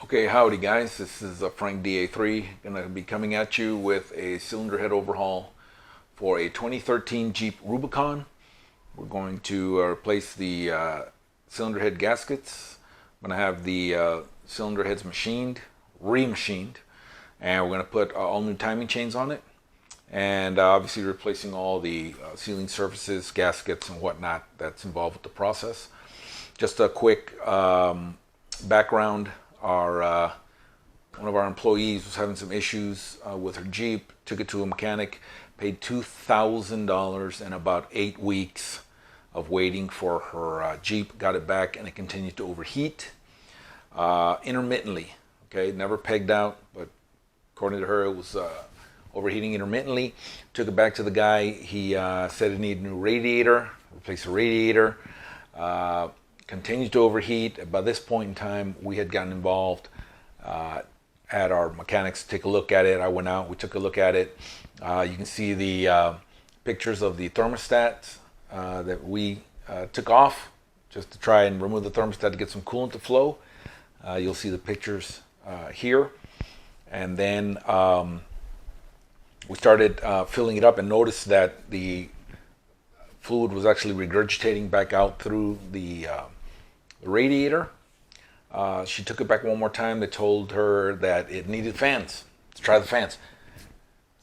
Okay, howdy guys, this is Frank DA3, going to be coming at you with a cylinder head overhaul for a 2013 Jeep Rubicon. We're going to replace the cylinder head gaskets. I'm going to have the cylinder heads remachined, and we're going to put all new timing chains on it, and obviously replacing all the sealing surfaces, gaskets, and whatnot that's involved with the process. Just a quick background. One of our employees was having some issues with her Jeep, took it to a mechanic, paid $2,000 and about 8 weeks of waiting for her Jeep, got it back, and it continued to overheat intermittently. Okay, never pegged out, but according to her it was overheating intermittently. Took it back to the guy. He said it needed a new radiator, replace the radiator. Continued to overheat. By this point in time, we had gotten involved, had our mechanics take a look at it. I went out, we took a look at it. You can see the pictures of the thermostat that we took off just to try and remove the thermostat to get some coolant to flow. You'll see the pictures here. And then we started filling it up and noticed that the fluid was actually regurgitating back out through the radiator. She took it back one more time. They told her that it needed fans. Let's try the fans.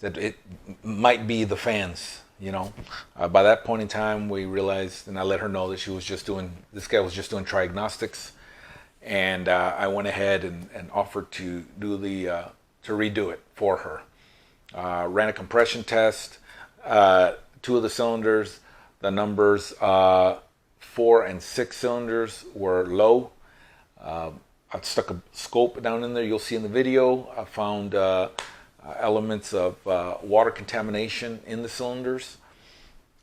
That it might be the fans, you know. By that point in time, we realized, and I let her know that this guy was just doing triagnostics, and I went ahead and offered to do to redo it for her. Ran a compression test. 2 of the cylinders, the numbers 4 and 6 cylinders were low. I stuck a scope down in there. You'll see in the video. I found elements of water contamination in the cylinders.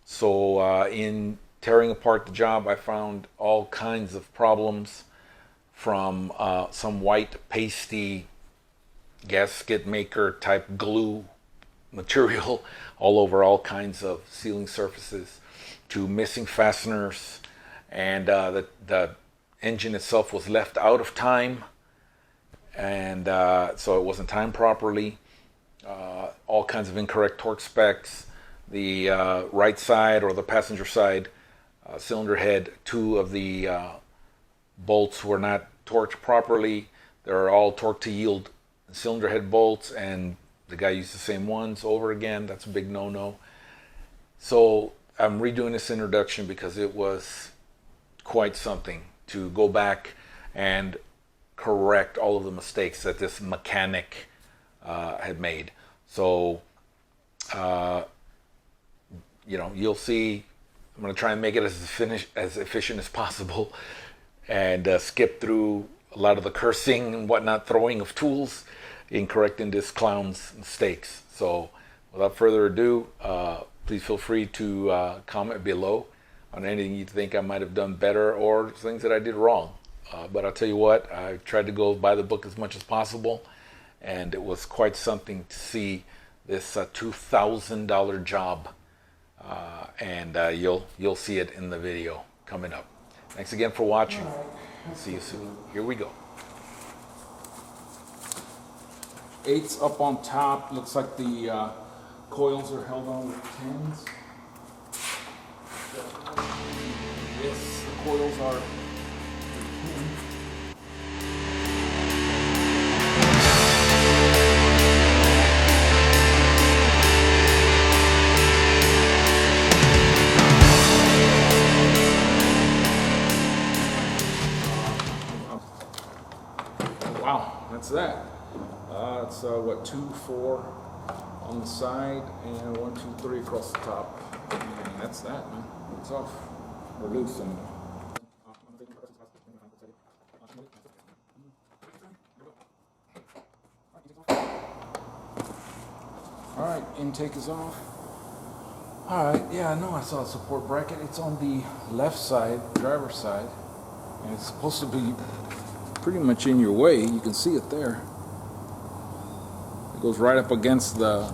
So in tearing apart the job, I found all kinds of problems, from some white pasty gasket maker type glue material all over all kinds of sealing surfaces, to missing fasteners, and the engine itself was left out of time, and so it wasn't timed properly. All kinds of incorrect torque specs. The right side, or the passenger side cylinder head, 2 of the bolts were not torqued properly. They're all torque to yield cylinder head bolts, and the guy used the same ones over again. That's a big no-no. So I'm redoing this introduction because it was quite something to go back and correct all of the mistakes that this mechanic had made. So, you know, you'll see. I'm going to try and make it as efficient as possible, and skip through a lot of the cursing and whatnot, throwing of tools, in correcting this clown's mistakes. So, without further ado, please feel free to comment below on anything you think I might have done better, or things that I did wrong. But I'll tell you what, I tried to go by the book as much as possible, and it was quite something to see this $2,000 job, and you'll see it in the video coming up. Thanks again for watching. See you soon. Here we go. 8's up on top. Looks like the coils are held on with 10s. Yes, the coils are 10. Wow, that's that. It's what, 2, 4 on the side, and 1, 2, 3 across the top. And that's that, man. It's off. We're loose. And all right, intake is off. All right, yeah, I know I saw a support bracket. It's on the left side, driver's side, and it's supposed to be pretty much in your way. You can see it there. It goes right up against the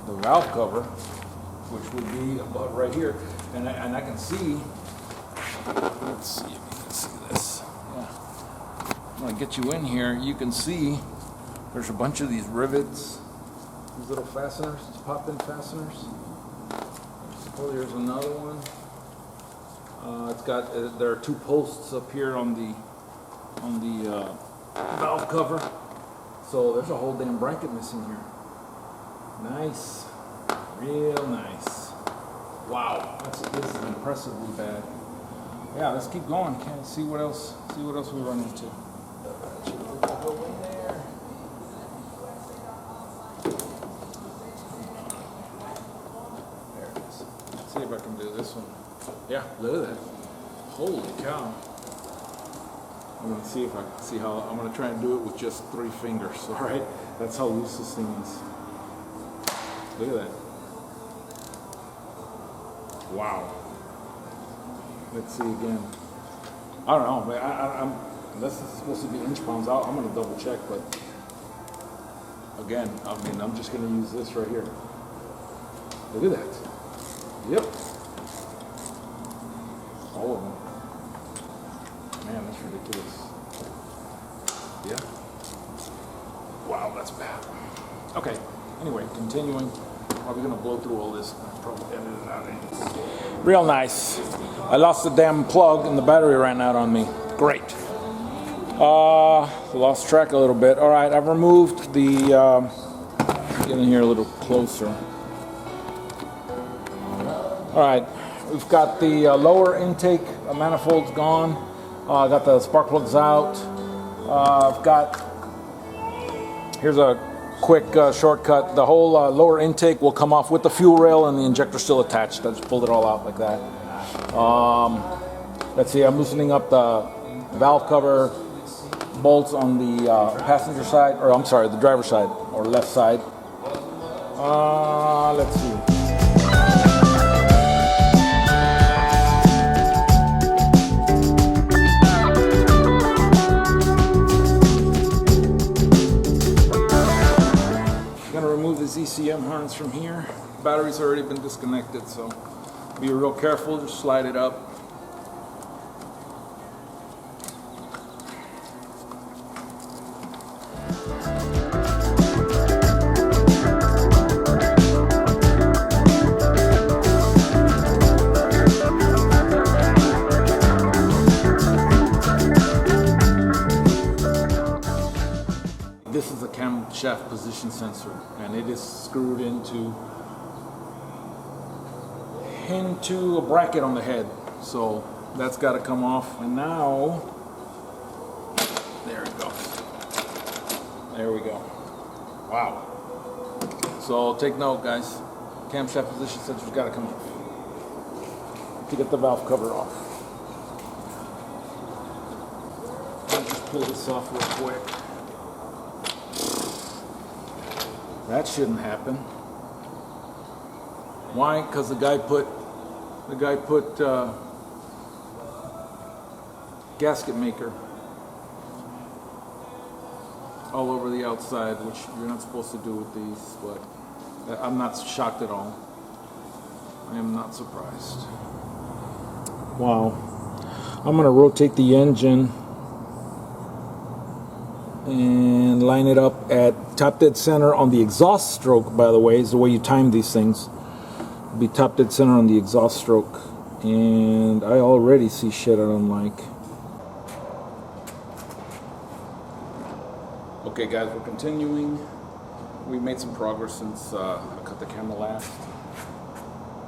valve cover, which would be about right here. And I can see, let's see if you can see this. Yeah. When I get you in here, you can see there's a bunch of these rivets, these little fasteners, these pop-in fasteners. Oh, here's another one. It's got there are two posts up here on the valve cover. So there's a whole damn bracket missing here. Nice, real nice. Wow, this is impressively bad. Yeah, let's keep going. Can't see what else. See what else we run into. Go in there. There it is. Let's see if I can do this one. Yeah, look at that. Holy cow. I'm gonna see if I can see how. I'm gonna try and do it with just 3 fingers. All right, that's how loose this thing is. Look at that. Wow. Let's see again. I don't know, man. I'm unless it's supposed to be inch pounds out, I'm gonna double check. But again, I mean, I'm just gonna use this right here. Look at that. Yep. All of them. Man, that's ridiculous. Yeah. Wow, that's bad. Okay. Anyway, continuing. Probably gonna blow through all this. Probably edit it out. Real nice. I lost the damn plug and the battery ran out on me. Great. Lost track a little bit. All right, I've removed the. Get in here a little closer. All right, we've got the lower intake manifolds gone. Got the spark plugs out. I've got. Here's a quick shortcut. The whole lower intake will come off with the fuel rail and the injector still attached. I just pulled it all out like that. Let's see, I'm loosening up the valve cover bolts on the passenger side, or I'm sorry, the driver's side or left side. Let's see. ECM harness from here. Battery's already been disconnected, so be real careful. Just slide it up. This is a camshaft position sensor, and it is screwed into a bracket on the head. So that's got to come off. And now, there it goes. There we go. Wow. So take note, guys. Camshaft position sensor's got to come off to get the valve cover off. Let me just pull this off real quick. That shouldn't happen. Why? Because the guy put gasket maker all over the outside, which you're not supposed to do with these, but I'm not shocked at all. I am not surprised. Wow. I'm going to rotate the engine and line it up at top dead center on the exhaust stroke. By the way, is the way you time these things. It'll be top dead center on the exhaust stroke, and I already see shit I don't like. Okay guys, we're continuing. We made some progress since I cut the camera last.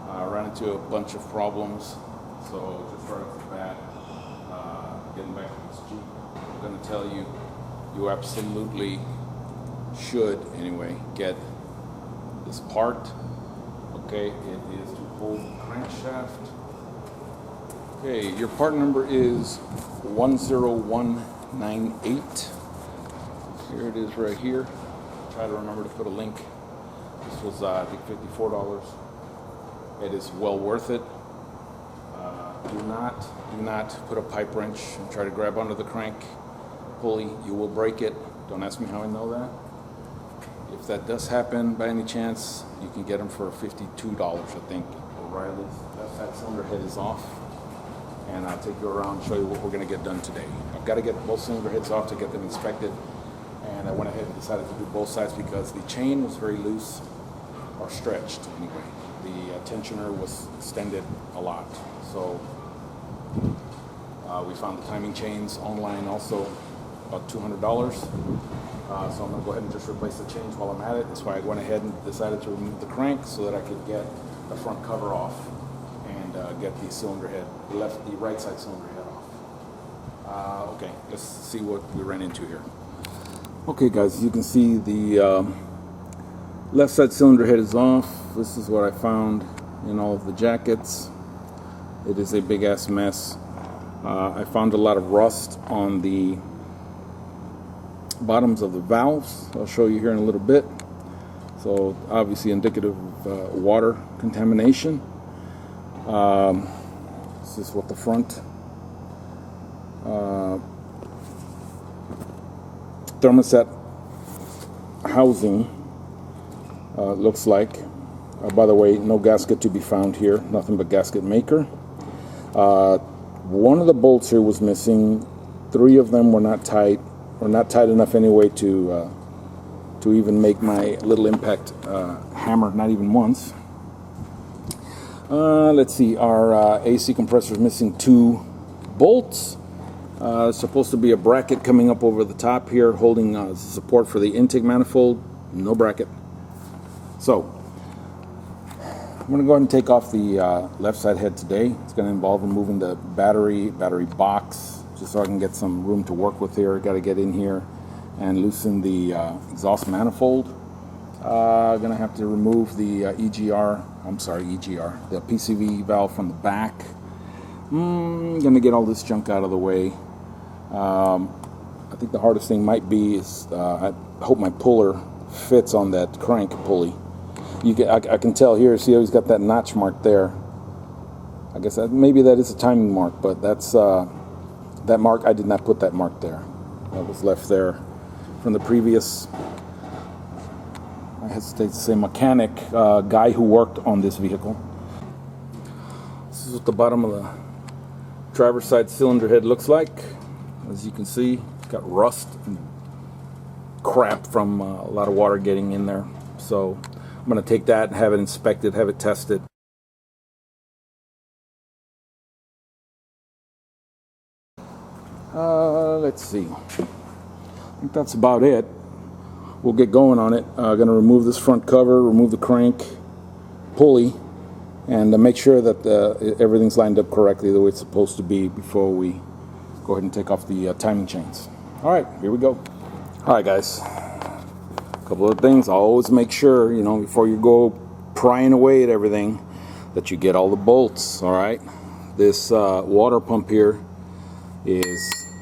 I ran into a bunch of problems, so just right off the bat, getting back to this Jeep, I'm going to tell you, you absolutely should, anyway, get this part. Okay, it is to hold the crankshaft. Okay, your part number is 10198. Here it is right here. Try to remember to put a link. This was, I think, $54. It is well worth it. Do not put a pipe wrench and try to grab onto the crank pulley. You will break it. Don't ask me how I know that. If that does happen by any chance, you can get them for $52, I think. O'Reilly's. That cylinder head is off. and I'll take you around and show you what we're going to get done today. I've got to get both cylinder heads off to get them inspected, and I went ahead and decided to do both sides because the chain was very loose, or stretched anyway. The tensioner was extended a lot, so we found the timing chains online also, about $200. So I'm going to go ahead and just replace the chains while I'm at it. That's why I went ahead and decided to remove the crank so that I could get the front cover off and get the cylinder head, the right side cylinder head off. Okay, let's see what we ran into here. Okay guys, you can see the left side cylinder head is off. This is what I found in all of the jackets. It is a big ass mess. I found a lot of rust on the bottoms of the valves. I'll show you here in a little bit. So obviously indicative of water contamination. This is what the front thermostat housing looks like. By the way, no gasket to be found here, nothing but gasket maker. One of the bolts here was missing. 3 of them were not tight, or not tight enough anyway to even make my little impact hammer, not even once. Let's see, our AC compressor is missing 2 bolts. Supposed to be a bracket coming up over the top here holding support for the intake manifold. No bracket. So I'm going to go ahead and take off the left side head today. It's going to involve removing the battery box, just so I can get some room to work with here. Got to get in here and loosen the exhaust manifold. Going to have to remove the the PCV valve from the back. Going to get all this junk out of the way. I think the hardest thing might be is I hope my puller fits on that crank pulley. I can tell here, see how he's got that notch mark there. I guess maybe that is a timing mark, but that's that mark, I did not put that mark there. That was left there from the previous, I hesitate to say mechanic, guy who worked on this vehicle. This is what the bottom of the driver's side cylinder head looks like. As you can see, it's got rust and crap from a lot of water getting in there. So I'm going to take that and have it inspected, have it tested. Let's see. I think that's about it. We'll get going on it. Going to remove this front cover, remove the crank pulley, and make sure that everything's lined up correctly the way it's supposed to be before we go ahead and take off the timing chains. All right, here we go. All right, guys. A couple of things. Always make sure, before you go prying away at everything, that you get all the bolts. All right. This water pump here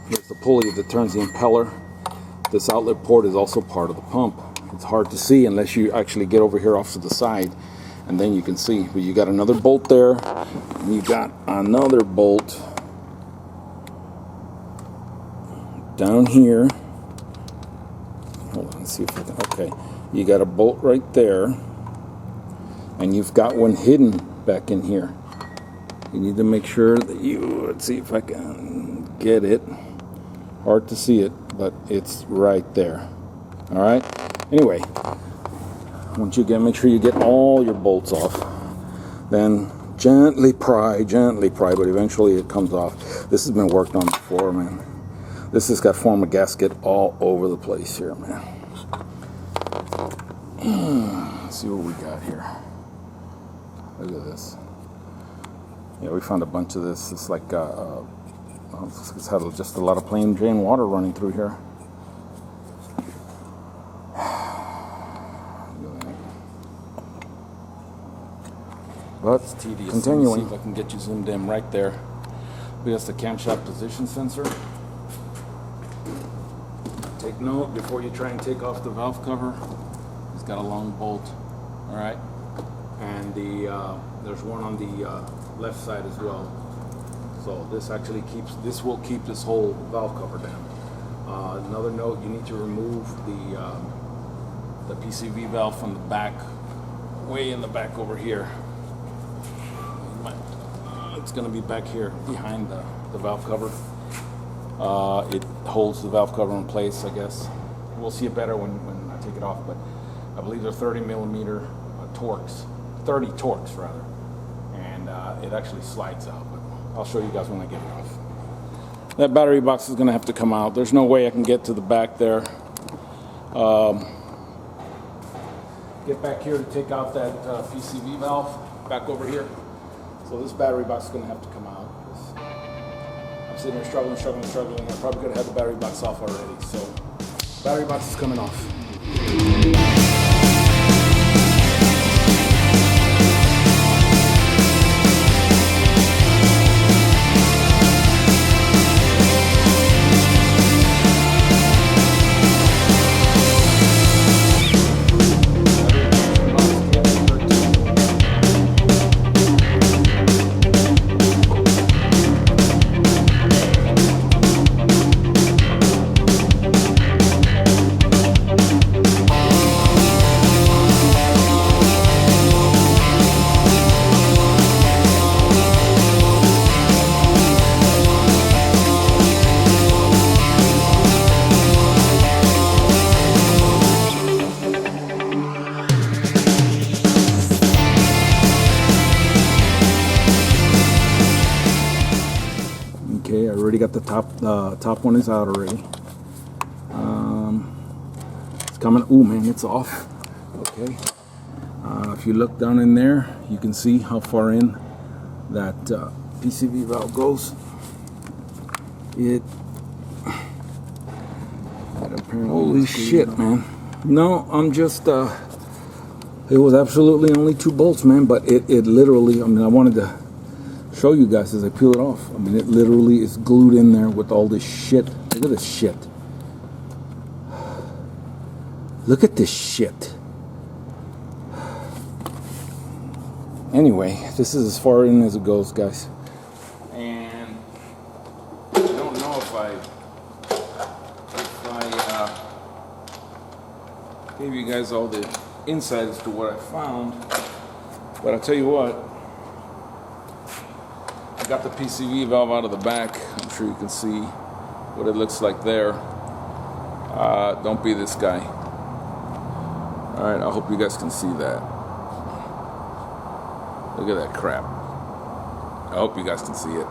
here's the pulley that turns the impeller. This outlet port is also part of the pump. It's hard to see unless you actually get over here off to the side, and then you can see. But you got another bolt there, and you got another bolt down here. Hold on, let's see if I can. Okay, you got a bolt right there, and you've got one hidden back in here. You need to make sure that let's see if I can get it. Hard to see it, but it's right there. All right. Anyway, once you make sure you get all your bolts off, then gently pry, but eventually it comes off. This has been worked on before, man. This has got form of gasket all over the place here, man. Let's see what we got here. Look at this. Yeah, we found a bunch of this. It's like it's had just a lot of plain Jane water running through here. But it's tedious. Continuing. See if I can get you zoomed in right there. That's the camshaft position sensor. Take note before you try and take off the valve cover. It's got a long bolt. All right, and there's one on the left side as well. So this will keep this whole valve cover down. Another note: you need to remove the PCV valve from the back, way in the back over here. it's going to be back here behind the valve cover. It holds the valve cover in place, I guess. We'll see it better when I take it off, but I believe they're 30 millimeter Torx, 30 Torx rather, and it actually slides out, but I'll show you guys when I get it off. That battery box is going to have to come out. There's no way I can get to the back there. Get back here to take out that PCV valve back over here. So this battery box is going to have to come out. I'm sitting here struggling. I probably could have had the battery box off already. So battery box is coming off. Okay, I already got the top one is out already. It's coming. Oh man, it's off. Okay. If you look down in there, you can see how far in that PCV valve goes. Holy shit, man. No, I'm just, it was absolutely only 2 bolts, man, but it literally, I mean, I wanted to show you guys as I peel it off. I mean, it literally is glued in there with all this shit. Look at this shit. Look at this shit. Anyway, this is as far in as it goes, guys. And I don't know if I gave you guys all the insight as to what I found, but I'll tell you what. I got the PCV valve out of the back. I'm sure you can see what it looks like there. Don't be this guy. Alright, I hope you guys can see that. Look at that crap. I hope you guys can see it.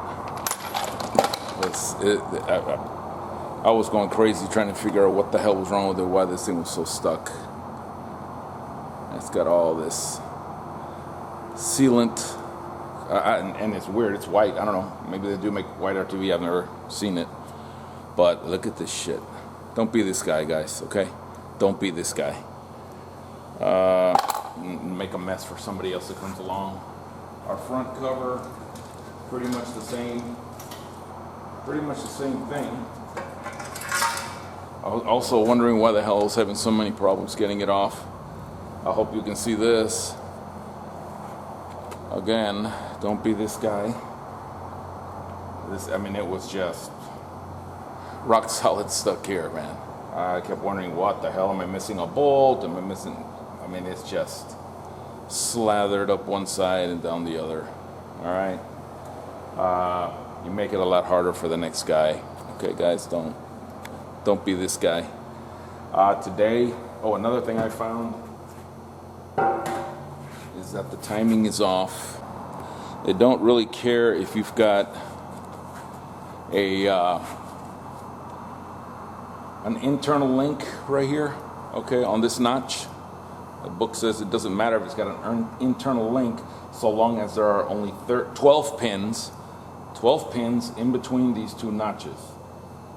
I was going crazy trying to figure out what the hell was wrong with it, why this thing was so stuck. It's got all this sealant. And it's weird, it's white. I don't know, maybe they do make white RTV, I've never seen it. But look at this shit. Don't be this guy, guys, okay? Don't be this guy. Make a mess for somebody else that comes along. Our front cover, pretty much the same thing. I was also wondering why the hell I was having so many problems getting it off. I hope you can see this. Again, don't be this guy. I mean, it was just rock solid stuck here, man. I kept wondering, what the hell? Am I missing a bolt? Am I missing? I mean, it's just slathered up one side and down the other. All right. You make it a lot harder for the next guy. Okay, guys, don't be this guy. Today, another thing I found is that the timing is off. They don't really care if you've got an internal link right here, okay, on this notch. The book says it doesn't matter if it's got an internal link, so long as there are only 12 pins in between these 2 notches.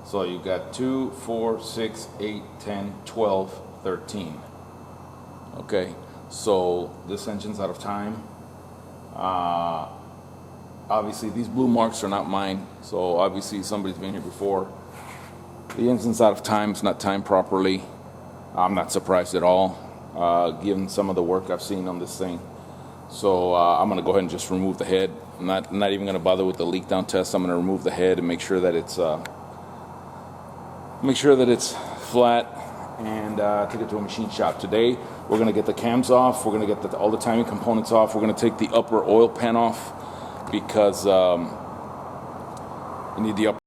So you've got 2, 4, 6, 8, 10, 12, 13. Okay, so this engine's out of time. Obviously these blue marks are not mine, so obviously somebody's been here before. The engine's out of time, it's not timed properly. I'm not surprised at all, given some of the work I've seen on this thing. So I'm gonna go ahead and just remove the head. I'm not even gonna bother with the leak down test. I'm gonna remove the head and make sure that it's flat, and take it to a machine shop. Today we're gonna get the cams off, we're gonna get all the timing components off, we're gonna take the upper oil pan off, because you need the upper